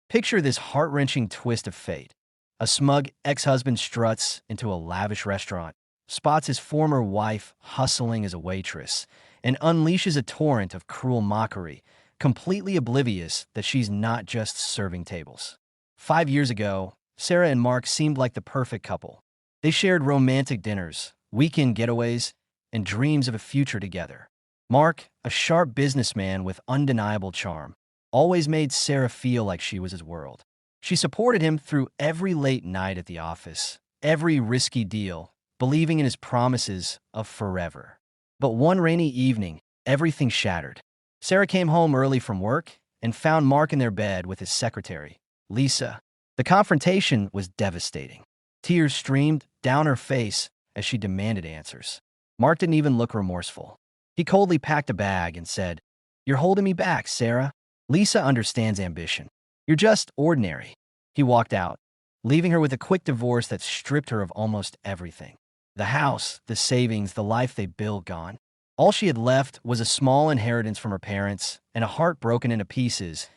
Picture this heart-wrenching twist of fate. A smug ex-husband struts into a lavish restaurant, spots his former wife hustling as a waitress, and unleashes a torrent of cruel mockery, completely oblivious that she's not just serving tables. 5 years ago, Sarah and Mark seemed like the perfect couple. They shared romantic dinners, weekend getaways, and dreams of a future together. Mark, a sharp businessman with undeniable charm, always made Sarah feel like she was his world. She supported him through every late night at the office, every risky deal, believing in his promises of forever. But one rainy evening, everything shattered. Sarah came home early from work and found Mark in their bed with his secretary, Lisa. The confrontation was devastating. Tears streamed down her face as she demanded answers. Mark didn't even look remorseful. He coldly packed a bag and said, "You're holding me back, Sarah." Lisa understands ambition. "You're just ordinary." He walked out, leaving her with a quick divorce that stripped her of almost everything. The house, the savings, the life they built gone. All she had left was a small inheritance from her parents and a heart broken into pieces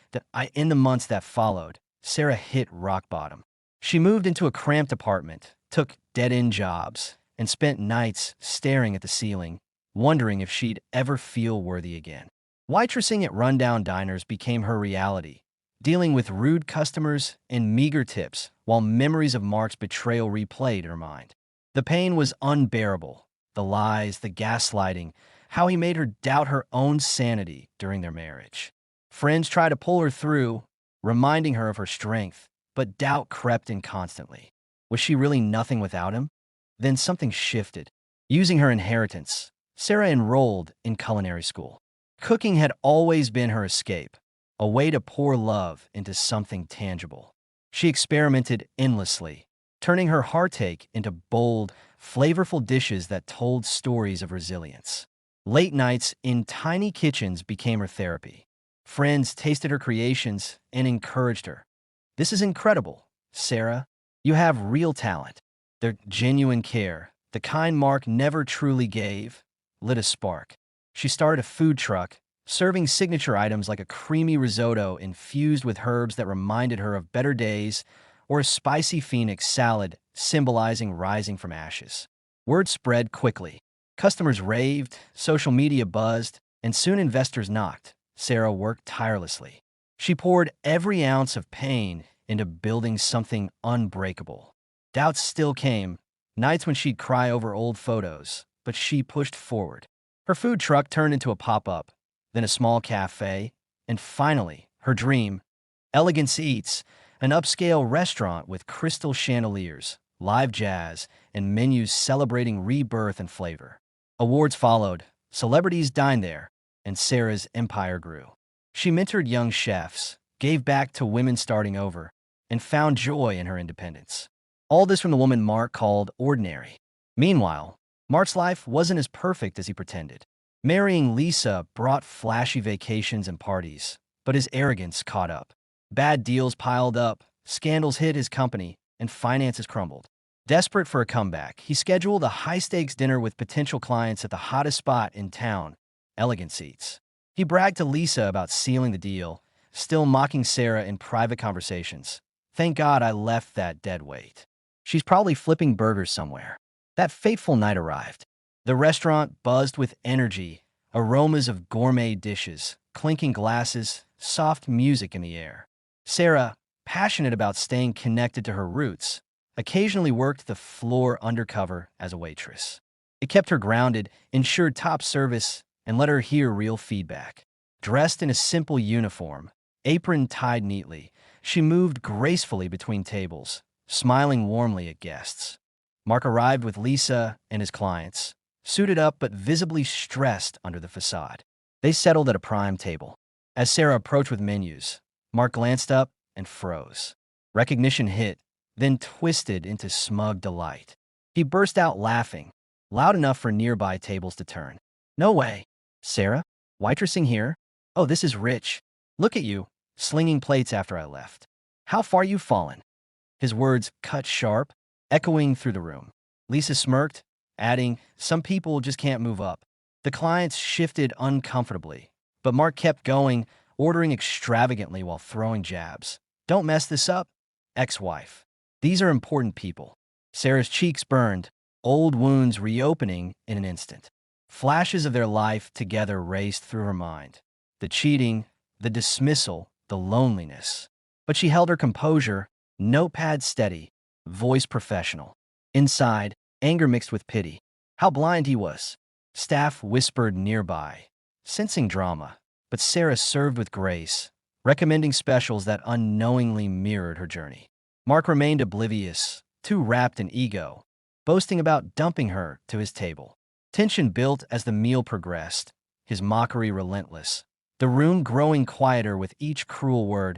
in the months that followed, Sarah hit rock bottom. She moved into a cramped apartment, took dead-end jobs, and spent nights staring at the ceiling, wondering if she'd ever feel worthy again. Waitressing at rundown diners became her reality, dealing with rude customers and meager tips while memories of Mark's betrayal replayed in her mind. The pain was unbearable. The lies, the gaslighting, how he made her doubt her own sanity during their marriage. Friends tried to pull her through, reminding her of her strength, but doubt crept in constantly. Was she really nothing without him? Then something shifted. Using her inheritance, Sarah enrolled in culinary school. Cooking had always been her escape, a way to pour love into something tangible. She experimented endlessly, turning her heartache into bold, flavorful dishes that told stories of resilience. Late nights in tiny kitchens became her therapy. Friends tasted her creations and encouraged her. "This is incredible, Sarah. You have real talent." Their genuine care, the kind Mark never truly gave, lit a spark. She started a food truck, serving signature items like a creamy risotto infused with herbs that reminded her of better days, or a spicy phoenix salad symbolizing rising from ashes. Word spread quickly. Customers raved, social media buzzed, and soon investors knocked. Sarah worked tirelessly. She poured every ounce of pain into building something unbreakable. Doubts still came, nights when she'd cry over old photos, but she pushed forward. Her food truck turned into a pop-up, then a small cafe, and finally, her dream, Elegance Eats, an upscale restaurant with crystal chandeliers, live jazz, and menus celebrating rebirth and flavor. Awards followed, celebrities dined there, and Sarah's empire grew. She mentored young chefs, gave back to women starting over, and found joy in her independence. All this from the woman Mark called ordinary. Meanwhile, Mark's life wasn't as perfect as he pretended. Marrying Lisa brought flashy vacations and parties, but his arrogance caught up. Bad deals piled up, scandals hit his company, and finances crumbled. Desperate for a comeback, he scheduled a high-stakes dinner with potential clients at the hottest spot in town, Elegance Eats. He bragged to Lisa about sealing the deal, still mocking Sarah in private conversations. "Thank God I left that dead weight. She's probably flipping burgers somewhere." That fateful night arrived. The restaurant buzzed with energy, aromas of gourmet dishes, clinking glasses, soft music in the air. Sarah, passionate about staying connected to her roots, occasionally worked the floor undercover as a waitress. It kept her grounded, ensured top service, and let her hear real feedback. Dressed in a simple uniform, apron tied neatly, she moved gracefully between tables, smiling warmly at guests. Mark arrived with Lisa and his clients, suited up but visibly stressed under the facade. They settled at a prime table. As Sarah approached with menus, Mark glanced up and froze. Recognition hit, then twisted into smug delight. He burst out laughing, loud enough for nearby tables to turn. "No way. Sarah? Waitressing here? Oh, this is rich. Look at you, slinging plates after I left. How far you've fallen." His words cut sharp, echoing through the room. Lisa smirked, adding, "Some people just can't move up." The clients shifted uncomfortably, but Mark kept going, ordering extravagantly while throwing jabs. Don't mess this up. Ex-wife. These are important people. Sarah's cheeks burned, old wounds reopening in an instant. Flashes of their life together raced through her mind. The cheating, the dismissal, the loneliness. But she held her composure, notepad steady, voice professional. Inside, anger mixed with pity. How blind he was. Staff whispered nearby, sensing drama, but Sarah served with grace, recommending specials that unknowingly mirrored her journey. Mark remained oblivious, too wrapped in ego, boasting about dumping her to his table. Tension built as the meal progressed, his mockery relentless, the room growing quieter with each cruel word.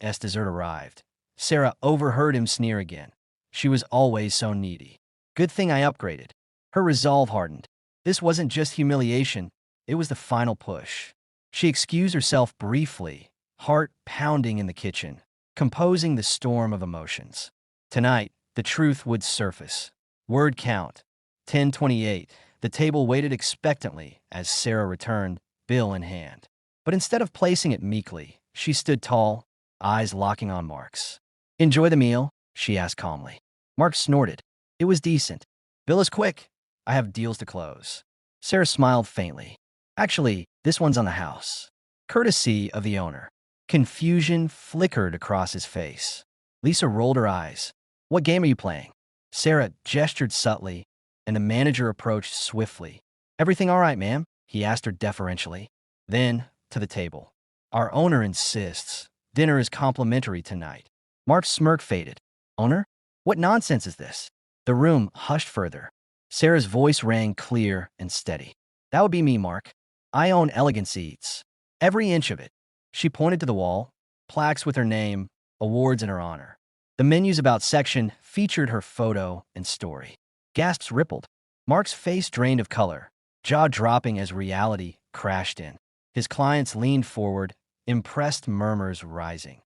As dessert arrived, Sarah overheard him sneer again. She was always so needy. Good thing I upgraded. Her resolve hardened. This wasn't just humiliation, it was the final push. She excused herself briefly, heart pounding in the kitchen, composing the storm of emotions. Tonight, the truth would surface. Word count. 10:28. The table waited expectantly as Sarah returned, bill in hand. But instead of placing it meekly, she stood tall, eyes locking on Mark's. "Enjoy the meal?" she asked calmly. Mark snorted. "It was decent. Bill is quick. I have deals to close." Sarah smiled faintly. "Actually, this one's on the house. Courtesy of the owner." Confusion flickered across his face. Lisa rolled her eyes. "What game are you playing?" Sarah gestured subtly, and the manager approached swiftly. "Everything all right, ma'am?" he asked her deferentially. Then, to the table. "Our owner insists. Dinner is complimentary tonight." Mark's smirk faded. "Owner? What nonsense is this?" The room hushed further. Sarah's voice rang clear and steady. "That would be me, Mark. I own Elegance Eats. Every inch of it." She pointed to the wall, plaques with her name, awards in her honor. The menu's about section featured her photo and story. Gasps rippled. Mark's face drained of color, jaw dropping as reality crashed in. His clients leaned forward, impressed murmurs rising.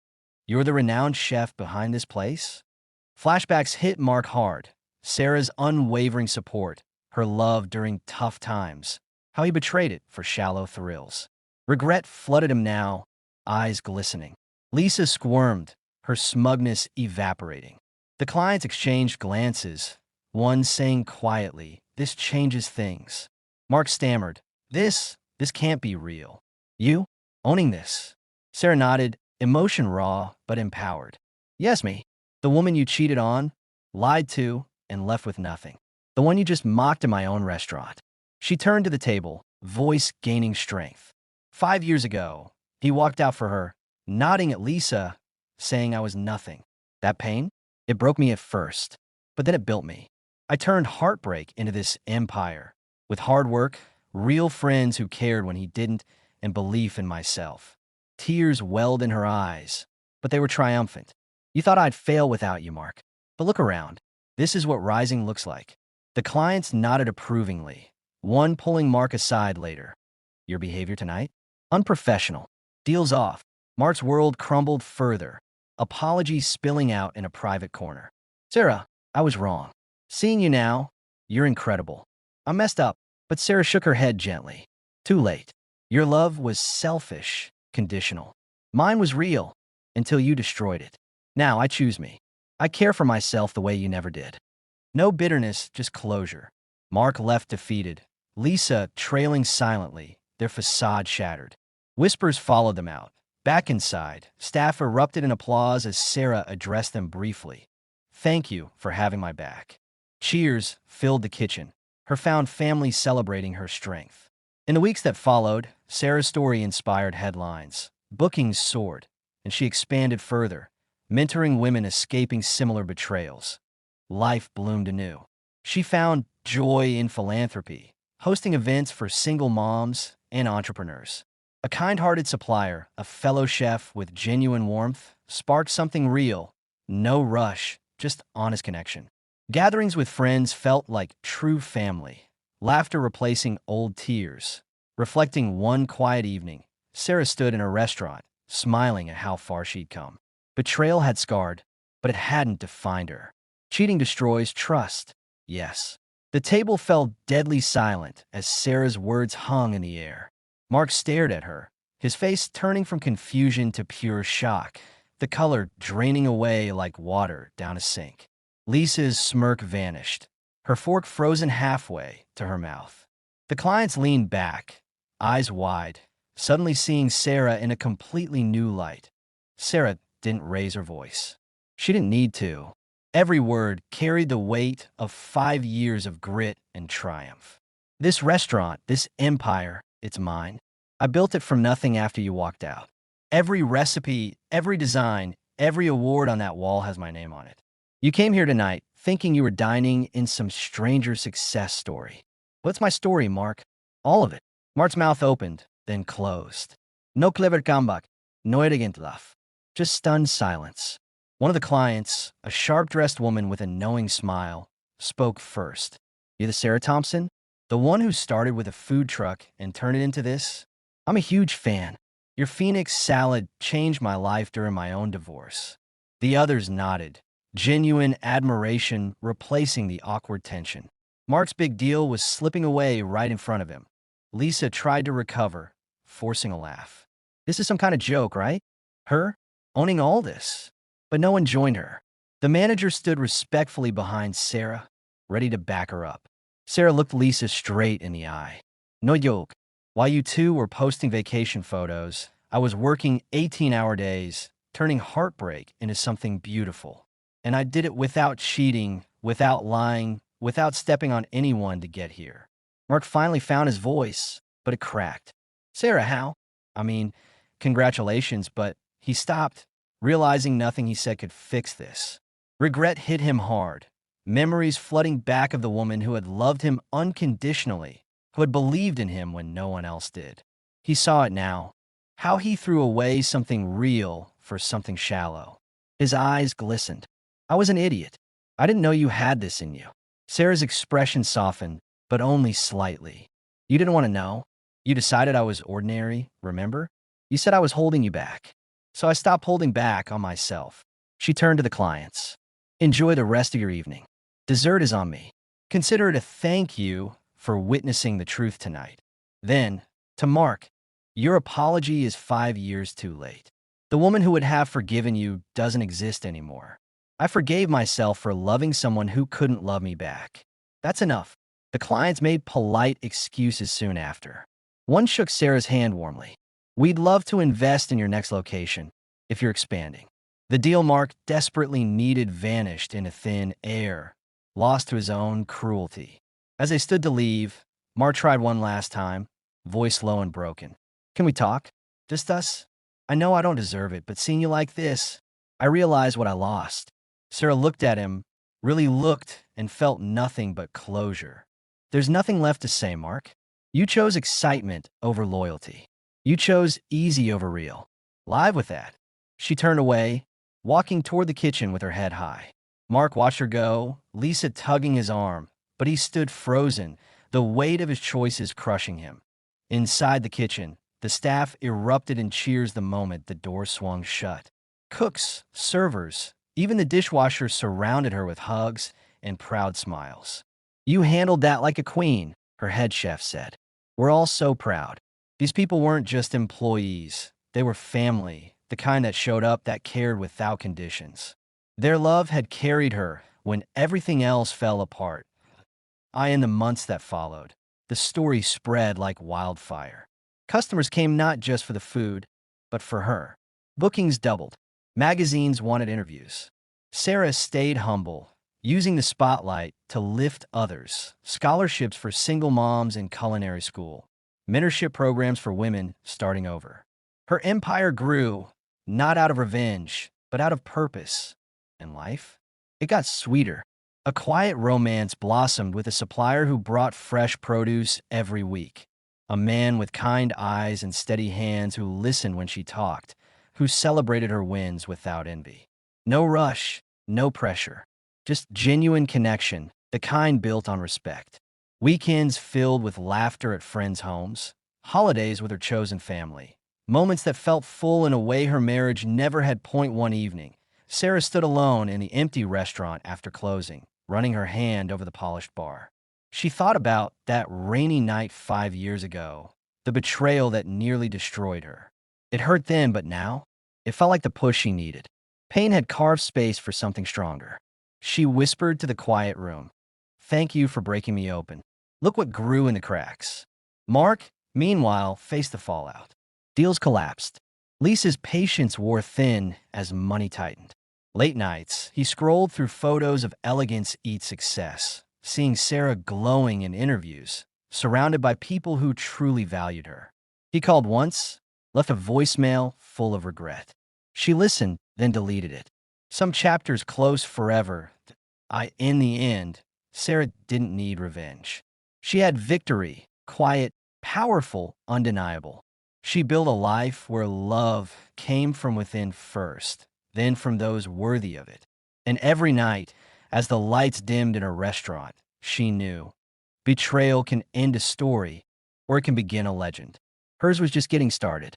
"You're the renowned chef behind this place?" Flashbacks hit Mark hard. Sarah's unwavering support, her love during tough times, how he betrayed it for shallow thrills. Regret flooded him now, eyes glistening. Lisa squirmed, her smugness evaporating. The clients exchanged glances, one saying quietly, "This changes things." Mark stammered, This can't be real. You? Owning this?" Sarah nodded, emotion raw but empowered. "Yes, me. The woman you cheated on, lied to, and left with nothing. The one you just mocked in my own restaurant." She turned to the table, voice gaining strength. 5 years ago, he walked out for her, nodding at Lisa, saying I was nothing. That pain? It broke me at first, but then it built me. I turned heartbreak into this empire. With hard work, real friends who cared when he didn't, and belief in myself. Tears welled in her eyes, but they were triumphant. "You thought I'd fail without you, Mark. But look around. This is what rising looks like." The clients nodded approvingly, one pulling Mark aside later. "Your behavior tonight? Unprofessional. Deals off." Mark's world crumbled further, apologies spilling out in a private corner. "Sarah, I was wrong. Seeing you now, you're incredible. I messed up." But Sarah shook her head gently. "Too late. Your love was selfish, conditional. Mine was real, until you destroyed it. Now I choose me. I care for myself the way you never did." No bitterness, just closure. Mark left defeated, Lisa trailing silently, their facade shattered. Whispers followed them out. Back inside, staff erupted in applause as Sarah addressed them briefly. "Thank you for having my back." Cheers filled the kitchen, her found family celebrating her strength. In the weeks that followed, Sarah's story inspired headlines. Bookings soared, and she expanded further, mentoring women escaping similar betrayals. Life bloomed anew. She found joy in philanthropy, hosting events for single moms and entrepreneurs. A kind-hearted supplier, a fellow chef with genuine warmth, sparked something real. No rush, just honest connection. Gatherings with friends felt like true family, laughter replacing old tears. Reflecting one quiet evening, Sarah stood in a restaurant, smiling at how far she'd come. Betrayal had scarred, but it hadn't defined her. Cheating destroys trust. Yes. The table fell deadly silent as Sarah's words hung in the air. Mark stared at her, his face turning from confusion to pure shock. the color draining away like water down a sink. Lisa's smirk vanished, her fork frozen halfway to her mouth. The clients leaned back, eyes wide, suddenly seeing Sarah in a completely new light. Sarah didn't raise her voice. She didn't need to. Every word carried the weight of 5 years of grit and triumph. This restaurant, this empire, it's mine. I built it from nothing after you walked out. Every recipe, every design, every award on that wall has my name on it. You came here tonight thinking you were dining in some stranger's success story. What's my story, Mark? All of it. Mark's mouth opened, then closed. No clever comeback, no elegant laugh. Just stunned silence. One of the clients, a sharp-dressed woman with a knowing smile, spoke first. You the Sarah Thompson? The one who started with a food truck and turned it into this? I'm a huge fan. Your Phoenix salad changed my life during my own divorce. The others nodded, genuine admiration replacing the awkward tension. Mark's big deal was slipping away right in front of him. Lisa tried to recover, forcing a laugh. This is some kind of joke, right? Her? Owning all this? But no one joined her. The manager stood respectfully behind Sarah, ready to back her up. Sarah looked Lisa straight in the eye. No joke. While you two were posting vacation photos, I was working 18-hour days, turning heartbreak into something beautiful. And I did it without cheating, without lying, without stepping on anyone to get here. Mark finally found his voice, but it cracked. Sarah, how? I mean, congratulations, but he stopped, realizing nothing he said could fix this. Regret hit him hard, memories flooding back of the woman who had loved him unconditionally, who had believed in him when no one else did. He saw it now, how he threw away something real for something shallow. His eyes glistened. I was an idiot. I didn't know you had this in you. Sarah's expression softened, but only slightly. You didn't want to know. You decided I was ordinary, remember? You said I was holding you back. So I stopped holding back on myself. She turned to the clients. Enjoy the rest of your evening. Dessert is on me. Consider it a thank you for witnessing the truth tonight. Then, to Mark, your apology is 5 years too late. The woman who would have forgiven you doesn't exist anymore. I forgave myself for loving someone who couldn't love me back. That's enough. The clients made polite excuses soon after. One shook Sarah's hand warmly. We'd love to invest in your next location, if you're expanding. The deal Mark desperately needed vanished into thin air, lost to his own cruelty. As they stood to leave, Mark tried one last time, voice low and broken. Can we talk? Just us? I know I don't deserve it, but seeing you like this, I realize what I lost. Sarah looked at him, really looked, and felt nothing but closure. There's nothing left to say, Mark. You chose excitement over loyalty. You chose easy over real. Live with that. She turned away, walking toward the kitchen with her head high. Mark watched her go, Lisa tugging his arm, but he stood frozen, the weight of his choices crushing him. Inside the kitchen, the staff erupted in cheers the moment the door swung shut. Cooks, servers, even the dishwasher surrounded her with hugs and proud smiles. You handled that like a queen, her head chef said. We're all so proud. These people weren't just employees. They were family, the kind that showed up, that cared without conditions. Their love had carried her when everything else fell apart. In the months that followed, the story spread like wildfire. Customers came not just for the food, but for her. Bookings doubled. Magazines wanted interviews. Sarah stayed humble, using the spotlight to lift others. Scholarships for single moms in culinary school. Mentorship programs for women starting over. Her empire grew, not out of revenge, but out of purpose. And life? It got sweeter. A quiet romance blossomed with a supplier who brought fresh produce every week. A man with kind eyes and steady hands who listened when she talked, who celebrated her wins without envy. No rush, no pressure. Just genuine connection, the kind built on respect. Weekends filled with laughter at friends' homes, holidays with her chosen family, moments that felt full in a way her marriage never had. One evening, Sarah stood alone in the empty restaurant after closing, running her hand over the polished bar. She thought about that rainy night 5 years ago, the betrayal that nearly destroyed her. It hurt then, but now? It felt like the push she needed. Pain had carved space for something stronger. She whispered to the quiet room, "Thank you for breaking me open. Look what grew in the cracks." Mark, meanwhile, faced the fallout. Deals collapsed. Lisa's patience wore thin as money tightened. Late nights, he scrolled through photos of elegance eat success, seeing Sarah glowing in interviews, surrounded by people who truly valued her. He called once, left a voicemail full of regret. She listened, then deleted it. Some chapters closed forever. In the end, Sarah didn't need revenge. She had victory, quiet, powerful, undeniable. She built a life where love came from within first, then from those worthy of it. And every night, as the lights dimmed in her restaurant, she knew betrayal can end a story or it can begin a legend. Hers was just getting started.